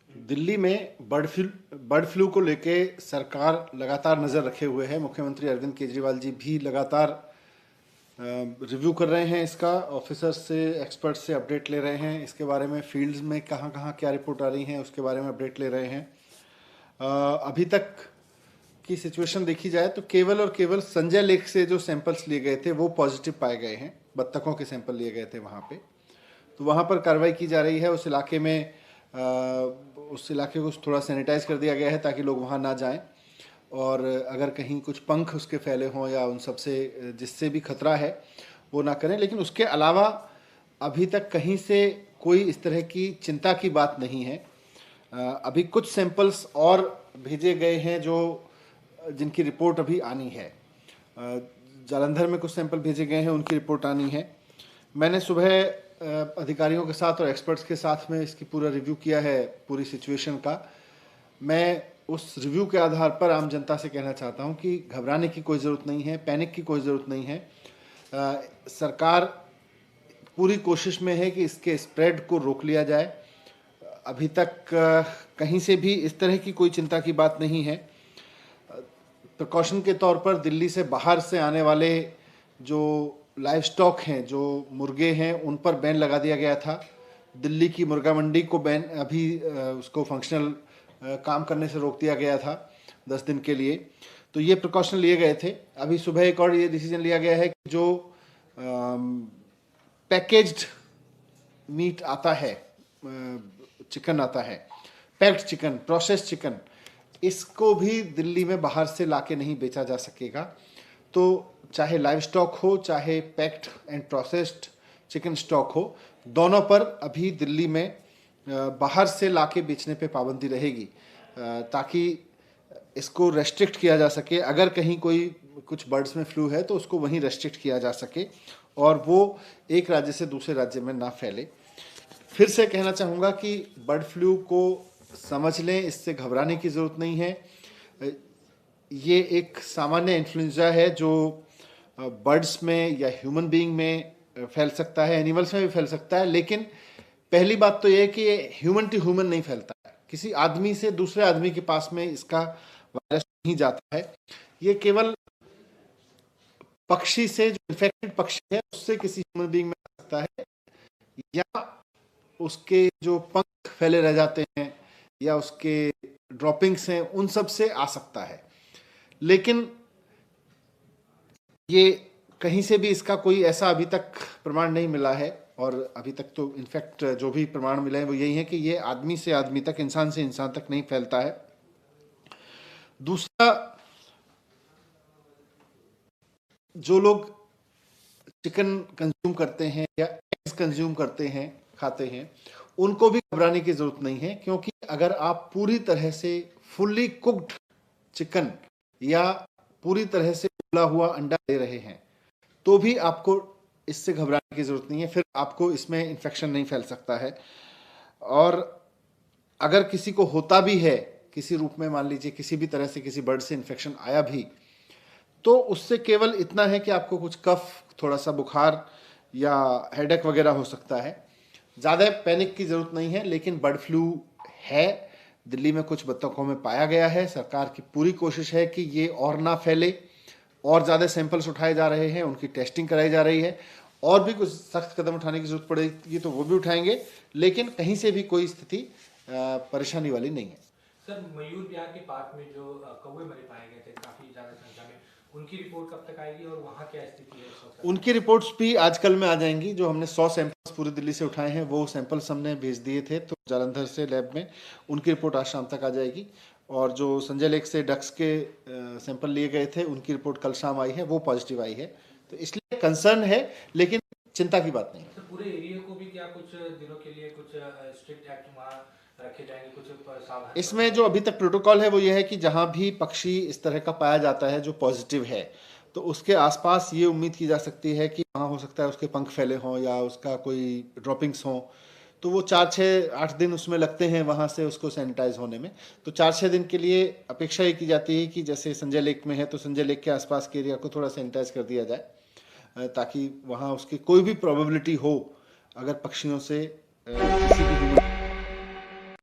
दिल्ली में bird flu को लेके सरकार लगातार नज़र रखे हुए है। मुख्यमंत्री अरविंद केजरीवाल जी भी लगातार रिव्यू कर रहे हैं, इसका ऑफिसर्स से, एक्सपर्ट्स से अपडेट ले रहे हैं। इसके बारे में फील्ड्स में कहाँ कहाँ क्या रिपोर्ट आ रही हैं उसके बारे में अपडेट ले रहे हैं। अभी तक की सिचुएशन देखी जाए तो केवल और केवल संजय लेक से जो सैंपल्स लिए गए थे वो पॉजिटिव पाए गए हैं। बत्तखों के सैंपल लिए गए थे वहाँ पे, तो वहाँ पर कार्रवाई की जा रही है। उस इलाके में उस इलाके को थोड़ा सैनिटाइज कर दिया गया है ताकि लोग वहाँ ना जाएं, और अगर कहीं कुछ पंख उसके फैले हों या उन सब से जिससे भी खतरा है वो ना करें। लेकिन उसके अलावा अभी तक कहीं से कोई इस तरह की चिंता की बात नहीं है। अभी कुछ सैंपल्स और भेजे गए हैं जो जिनकी रिपोर्ट अभी आनी है। जालंधर में कुछ सैंपल भेजे गए हैं, उनकी रिपोर्ट आनी है। मैंने सुबह अधिकारियों के साथ और एक्सपर्ट्स के साथ में इसकी पूरा रिव्यू किया है, पूरी सिचुएशन का। मैं उस रिव्यू के आधार पर आम जनता से कहना चाहता हूं कि घबराने की कोई ज़रूरत नहीं है, पैनिक की कोई ज़रूरत नहीं है। सरकार पूरी कोशिश में है कि इसके स्प्रेड को रोक लिया जाए। अभी तक कहीं से भी इस तरह की कोई चिंता की बात नहीं है। प्रिकॉशन के तौर पर दिल्ली से बाहर से आने वाले जो लाइव स्टॉक हैं, जो मुर्गे हैं, उन पर बैन लगा दिया गया था। दिल्ली की मुर्गा मंडी को बैन अभी उसको फंक्शनल काम करने से रोक दिया गया था 10 दिन के लिए। तो ये प्रिकॉशन लिए गए थे। अभी सुबह एक और ये डिसीजन लिया गया है कि जो पैकेज्ड मीट आता है, चिकन आता है, पैक्ड चिकन, प्रोसेस्ड चिकन, इसको भी दिल्ली में बाहर से लाके नहीं बेचा जा सकेगा। तो चाहे लाइव स्टॉक हो, चाहे packed and processed chicken stock हो, दोनों पर अभी दिल्ली में बाहर से लाके बेचने पे पाबंदी रहेगी, ताकि इसको रेस्ट्रिक्ट किया जा सके। अगर कहीं कोई कुछ बर्ड्स में फ्लू है तो उसको वहीं रेस्ट्रिक्ट किया जा सके और वो एक राज्य से दूसरे राज्य में ना फैले। फिर से कहना चाहूँगा कि बर्ड फ्लू को समझ लें, इससे घबराने की ज़रूरत नहीं है। ये एक सामान्य इन्फ्लुएंजा है जो बर्ड्स में या ह्यूमन बीइंग में फैल सकता है, एनिमल्स में भी फैल सकता है। लेकिन पहली बात तो ये है कि ये ह्यूमन टू ह्यूमन नहीं फैलता है, किसी आदमी से दूसरे आदमी के पास में इसका वायरस नहीं जाता है। ये केवल पक्षी से, जो इन्फेक्टेड पक्षी है, उससे किसी ह्यूमन बीइंग में आ सकता है, या उसके जो पंख फैले रह जाते हैं या उसके ड्रॉपिंग्स हैं, उन सब से आ सकता है। लेकिन ये कहीं से भी इसका कोई ऐसा अभी तक प्रमाण नहीं मिला है, और अभी तक तो इनफैक्ट जो भी प्रमाण मिले हैं वो यही है कि ये आदमी से आदमी तक, इंसान से इंसान तक नहीं फैलता है। दूसरा, जो लोग चिकन कंज्यूम करते हैं या एग्स कंज्यूम करते हैं, खाते हैं, उनको भी घबराने की जरूरत नहीं है, क्योंकि अगर आप पूरी तरह से फुल्ली कुक्ड चिकन या पूरी तरह से उबला हुआ अंडा ले रहे हैं तो भी आपको इससे घबराने की जरूरत नहीं है। फिर आपको इसमें इन्फेक्शन नहीं फैल सकता है। और अगर किसी को होता भी है किसी रूप में, मान लीजिए किसी भी तरह से किसी बर्ड से इन्फेक्शन आया भी, तो उससे केवल इतना है कि आपको कुछ कफ, थोड़ा सा बुखार या हेडेक वगैरह हो सकता है। ज़्यादा पैनिक की ज़रूरत नहीं है। लेकिन बर्ड फ्लू है, दिल्ली में कुछ बत्तखों में पाया गया है। सरकार की पूरी कोशिश है कि ये और ना फैले, और ज़्यादा सैंपल्स उठाए जा रहे हैं, उनकी टेस्टिंग कराई जा रही है। और भी कुछ सख्त कदम उठाने की जरूरत पड़ेगी तो वो भी उठाएंगे, लेकिन कहीं से भी कोई स्थिति परेशानी वाली नहीं है। सर, मयूर विहार के पार्क में जो कौवे मरे पाए गए थे काफी ज्यादा संख्या में, उनकी रिपोर्ट कब तक आएगी और वहाँ क्या स्थिति है? उनकी रिपोर्ट्स भी आजकल में आ जाएंगी। जो हमने 100 सैंपल्स पूरी दिल्ली से उठाए हैं, वो सैंपल्स हमने भेज दिए थे तो जालंधर से लैब में, उनकी रिपोर्ट आज शाम तक आ जाएगी। और जो संजय लेक से डक्स के सैंपल लिए गए थे, उनकी रिपोर्ट कल शाम आई है, वो पॉजिटिव आई है। तो इसलिए कंसर्न है, लेकिन चिंता की बात नहीं। तो पूरे एरिया को भी क्या कुछ दिनों के लिए कुछ स्ट्रिक्ट एक्ट वहाँ रखे जाएंगे, कुछ सावधानी? इसमें जो अभी तक प्रोटोकॉल है वो ये है कि जहां भी पक्षी इस तरह का पाया जाता है जो पॉजिटिव है, तो उसके आसपास ये उम्मीद की जा सकती है कि वहाँ हो सकता है उसके पंख फैले हों या उसका कोई ड्रॉपिंग्स हों। तो वो 4-6-8 दिन उसमें लगते हैं वहाँ से उसको सैनिटाइज होने में। तो 4-6 दिन के लिए अपेक्षा ये की जाती है कि जैसे संजय लेक में है तो संजय लेक के आसपास के एरिया को थोड़ा सैनिटाइज कर दिया जाए। ताकि वहाँ उसकी कोई भी प्रोबेबिलिटी हो अगर पक्षियों से किसी भी